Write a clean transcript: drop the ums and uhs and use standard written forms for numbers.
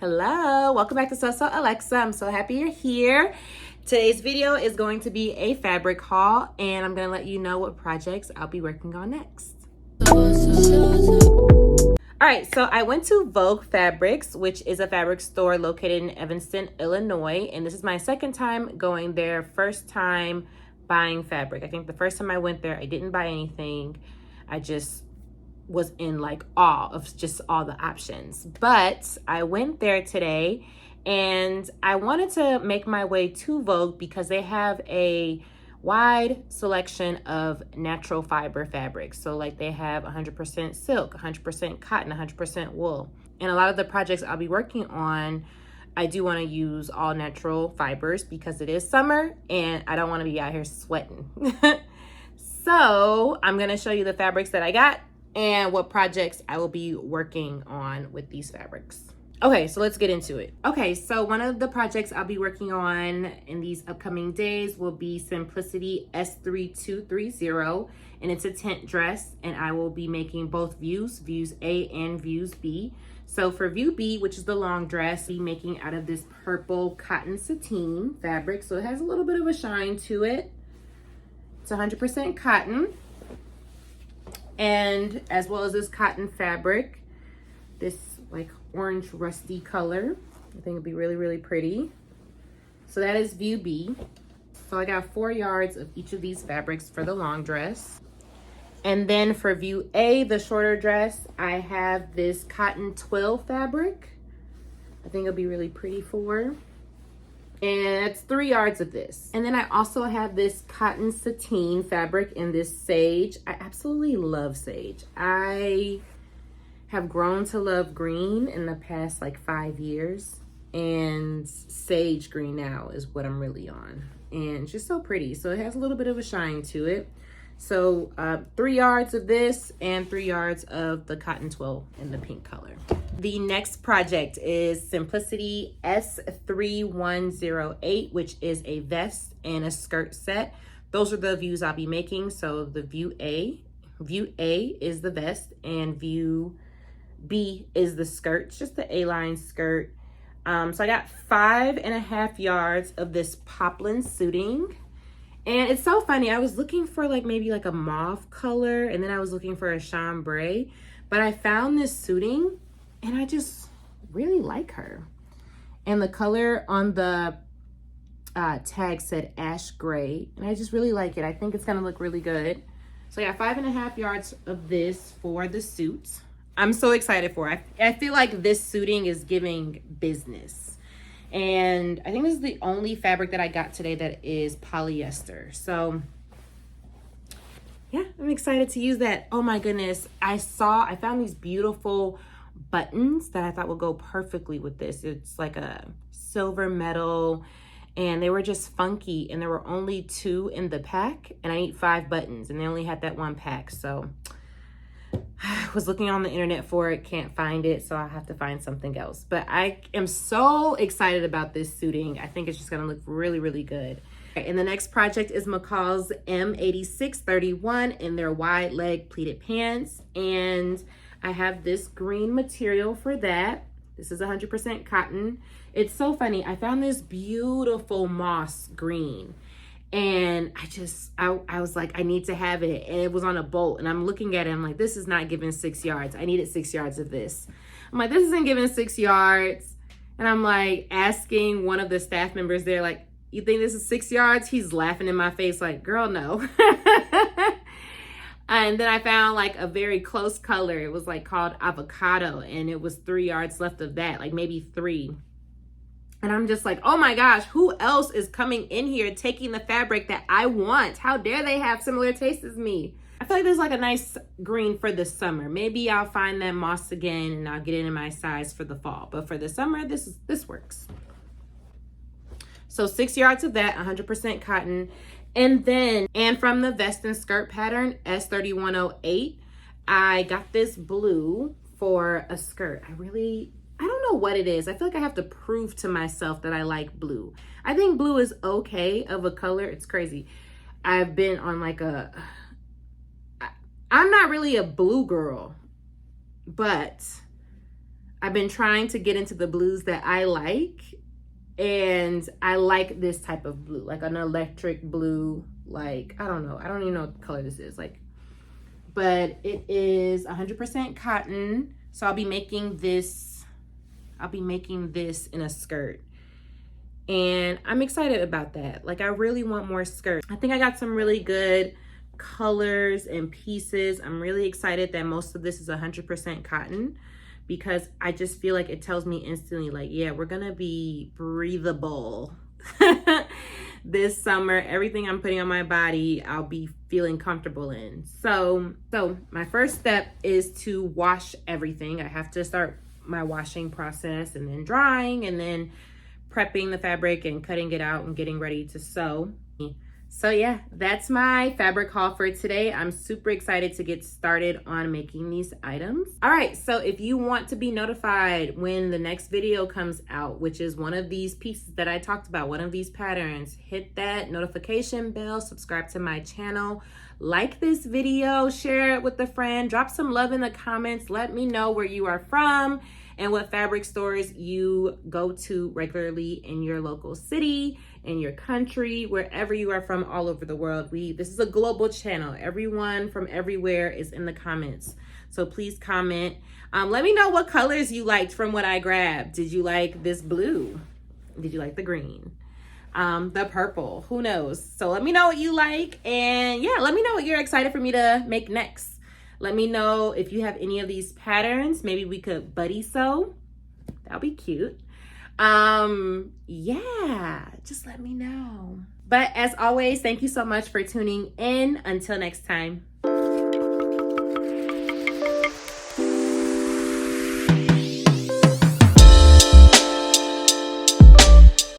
Hello, welcome back to Alexa. I'm so happy you're here. Today's video is going to be a fabric haul, and I'm going to let you know what projects I'll be working on next. All right, so I went to Vogue Fabrics, which is a fabric store located in Evanston, Illinois, and this is my second time going there, first time buying fabric. I think the first time I went there, I didn't buy anything. I just was in like awe of just all the options. But I went there today and I wanted to make my way to Vogue because they have a wide selection of natural fiber fabrics. So like they have 100% silk, 100% cotton, 100% wool. And a lot of the projects I'll be working on, I do want to use all natural fibers because it is summer and I don't want to be out here sweating. So I'm going to show you the fabrics that I got and what projects I will be working on with these fabrics. Okay, so let's get into it. Okay, so one of the projects I'll be working on in these upcoming days will be Simplicity S3230, and it's a tent dress, and I will be making both views A and views B. So for view B, which is the long dress, I'll be making out of this purple cotton sateen fabric, so it has a little bit of a shine to it. It's 100% cotton. And as well as this cotton fabric, this like orange rusty color. I think it'd be really, really pretty. So that is view B. So I got 4 yards of each of these fabrics for the long dress. And then for view A, the shorter dress, I have this cotton twill fabric. I think it'll be really pretty for her. And it's 3 yards of this. And then I also have this cotton sateen fabric in this sage. I absolutely love sage. I have grown to love green in the past like 5 years. And sage green now is what I'm really on. And it's just so pretty. So it has a little bit of a shine to it. So 3 yards of this and 3 yards of the cotton twill in the pink color. The next project is Simplicity S3108, which is a vest and a skirt set. Those are the views I'll be making. So the view A is the vest and view B is the skirt. It's just the A-line skirt. So I got 5.5 yards of this poplin suiting. And it's so funny. I was looking for like maybe like a mauve color, and then I was looking for a chambray, but I found this suiting and I just really like her. And the color on the tag said ash gray, and I just really like it. I think it's gonna look really good. So I got 5.5 yards of this for the suit. I'm so excited for it. I feel like this suiting is giving business. And I think this is the only fabric that I got today that is polyester. So yeah, I'm excited to use that. Oh my goodness. I found these beautiful buttons that I thought would go perfectly with this. It's like a silver metal and they were just funky, and there were only 2 in the pack, and I need 5 buttons and they only had that 1 pack. So I was looking on the internet for it, can't find it, so I'll have to find something else. But I am so excited about this suiting. I think it's just gonna look really, really good. And the next project is McCall's M8631 in their wide leg pleated pants. And I have this green material for that. This is 100% cotton. It's so funny. I found this beautiful moss green. And I was like, I need to have it. And it was on a bolt. And I'm looking at it. I'm like, this is not giving 6 yards. I needed 6 yards of this. I'm like, this isn't giving 6 yards. And I'm like asking one of the staff members there, like, you think this is 6 yards? He's laughing in my face like, girl, no. And then I found like a very close color. It was like called avocado. And it was 3 yards left of that, like maybe 3. And I'm just like, oh my gosh, who else is coming in here taking the fabric that I want? How dare they have similar tastes as me? I feel like there's like a nice green for the summer. Maybe I'll find that moss again and I'll get it in my size for the fall. But for the summer, this works. So 6 yards of that, 100% cotton. And from the vest and skirt pattern, S3108, I got this blue for a skirt. I don't know what it is. I feel like I have to prove to myself that I like blue. I think blue is okay of a color. It's crazy. I've been on like I'm not really a blue girl, but I've been trying to get into the blues that I like, and I like this type of blue, like an electric blue, like, I don't know. I don't even know what color this is, like, but it is 100% cotton. So I'll be making this in a skirt. And I'm excited about that. Like, I really want more skirts. I think I got some really good colors and pieces. I'm really excited that most of this is 100% cotton, because I just feel like it tells me instantly, like, yeah, we're gonna be breathable this summer. Everything I'm putting on my body, I'll be feeling comfortable in. So my first step is to wash everything. I have to start my washing process, and then drying, and then prepping the fabric and cutting it out and getting ready to sew. So yeah, that's my fabric haul for today. I'm super excited to get started on making these items. All right, so if you want to be notified when the next video comes out, which is one of these pieces that I talked about, one of these patterns, hit that notification bell, subscribe to my channel, like this video, share it with a friend, drop some love in the comments, let me know where you are from and what fabric stores you go to regularly in your local city, in your country, wherever you are from, all over the world. This is a global channel. Everyone from everywhere is in the comments. So please comment. Let me know what colors you liked from what I grabbed. Did you like this blue? Did you like the green? The purple? Who knows? So let me know what you like. And yeah, let me know what you're excited for me to make next. Let me know if you have any of these patterns. Maybe we could buddy sew. That'll be cute. Yeah, just let me know. But as always, thank you so much for tuning in. Until next time.